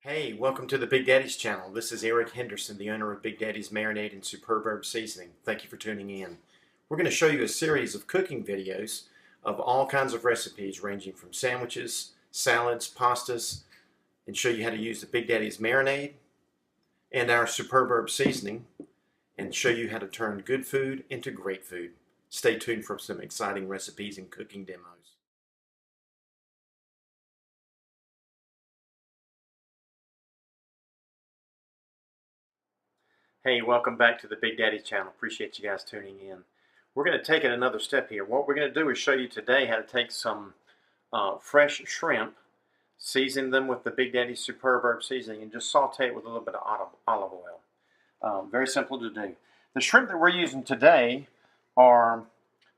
Hey, welcome to the Big Daddy's channel. This is Eric Henderson, the owner of Big Daddy's Marinade and Superb Herb Seasoning. Thank you for tuning in. We're going to show you a series of cooking videos of all kinds of recipes ranging from sandwiches, salads, pastas, and show you how to use the Big Daddy's Marinade and our Superb Herb Seasoning and show you how to turn good food into great food. Stay tuned for some exciting recipes and cooking demos. Hey, welcome back to the Big Daddy channel. Appreciate you guys tuning in. We're going to take it another step here. What we're going to do is show you today how to take some fresh shrimp, season them with the Big Daddy Superb Herb Seasoning, and just saute it with a little bit of olive oil. Very simple to do. The shrimp that we're using today are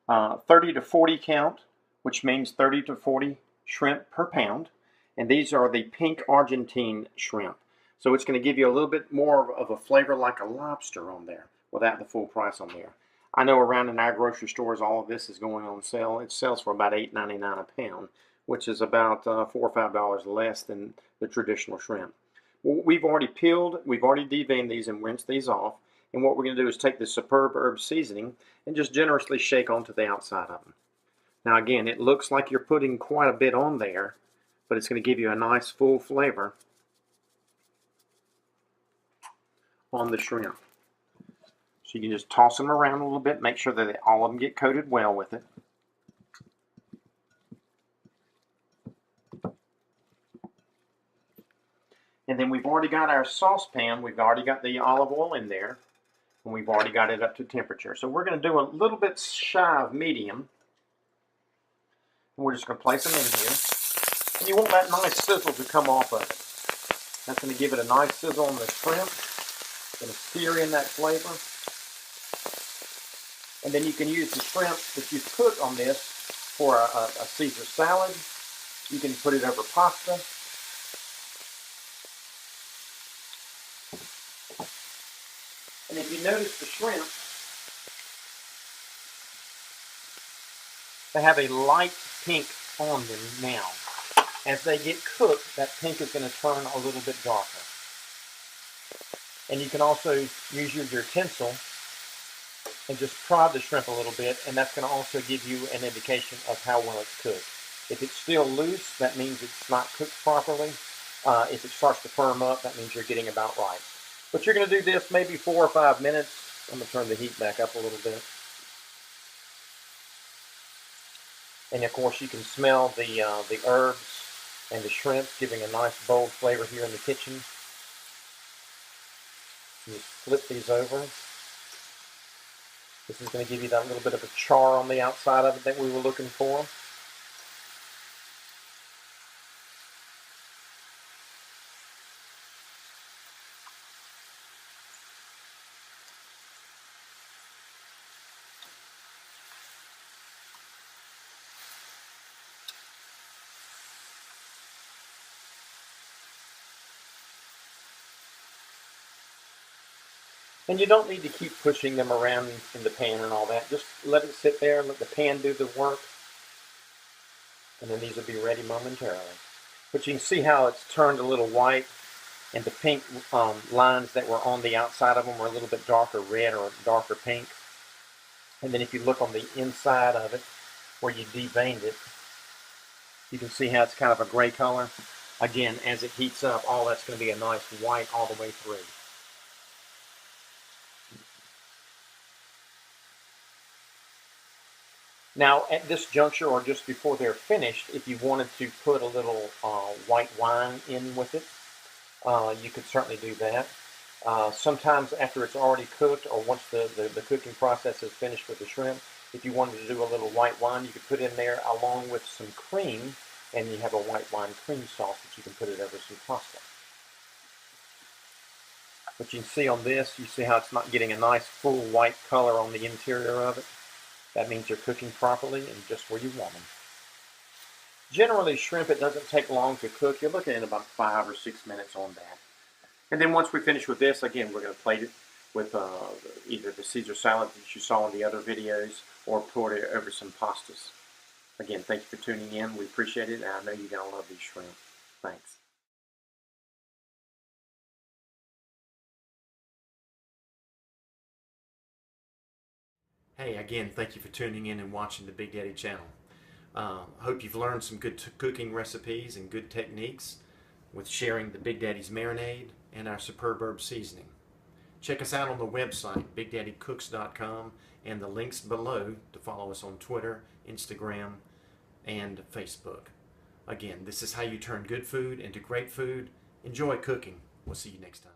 30 to 40 count, which means 30 to 40 shrimp per pound. And these are the pink Argentine shrimp. So it's going to give you a little bit more of a flavor like a lobster on there without the full price on there. I know around in our grocery stores all of this is going on sale. It sells for about $8.99 a pound, which is about $4 or $5 less than the traditional shrimp. Well, we've already peeled, we've already deveined these and rinsed these off. And what we're going to do is take the Superb Herb Seasoning and just generously shake onto the outside of them. Now again, it looks like you're putting quite a bit on there, but it's going to give you a nice full flavor on the shrimp. So you can just toss them around a little bit, make sure that all of them get coated well with it. And then we've already got our saucepan, we've already got the olive oil in there, and we've already got it up to temperature. So we're going to do a little bit shy of medium. And we're just going to place them in here. And you want that nice sizzle to come off of it. That's going to give it a nice sizzle on the shrimp. Going to sear in that flavor. And then you can use the shrimp that you've cooked on this for a Caesar salad. You can put it over pasta. And if you notice the shrimp, they have a light pink on them now. As they get cooked, that pink is going to turn a little bit darker. And you can also use your utensil and just prod the shrimp a little bit, and that's going to also give you an indication of how well it's cooked. If it's still loose, that means it's not cooked properly. If it starts to firm up, that means you're getting about right. But you're going to do this maybe 4 or 5 minutes. I'm going to turn the heat back up a little bit. And of course, you can smell the herbs and the shrimp giving a nice bold flavor here in the kitchen. You just flip these over. This is going to give you that little bit of a char on the outside of it that we were looking for. And you don't need to keep pushing them around in the pan and all that. Just let it sit there and let the pan do the work. And then these will be ready momentarily. But you can see how it's turned a little white, and the pink lines that were on the outside of them were a little bit darker red or darker pink. And then if you look on the inside of it, where you deveined it, you can see how it's kind of a gray color. Again, as it heats up, all that's going to be a nice white all the way through. Now, at this juncture, or just before they're finished, if you wanted to put a little white wine in with it, you could certainly do that. Sometimes after it's already cooked, or once the cooking process is finished with the shrimp, if you wanted to do a little white wine, you could put in there along with some cream, and you have a white wine cream sauce that you can put it over some pasta. But you can see on this, you see how it's not getting a nice full white color on the interior of it. That means they're cooking properly and just where you want them. Generally, shrimp, it doesn't take long to cook. You're looking at about 5 or 6 minutes on that. And then once we finish with this, again, we're going to plate it with either the Caesar salad that you saw in the other videos or pour it over some pastas. Again, thank you for tuning in. We appreciate it, and I know you're going to love these shrimp. Thanks. Hey, again, thank you for tuning in and watching the Big Daddy channel. Hope you've learned some good cooking recipes and good techniques with sharing the Big Daddy's Marinade and our superb herb seasoning. Check us out on the website, BigDaddyCooks.com, and the links below to follow us on Twitter, Instagram, and Facebook. Again, this is how you turn good food into great food. Enjoy cooking. We'll see you next time.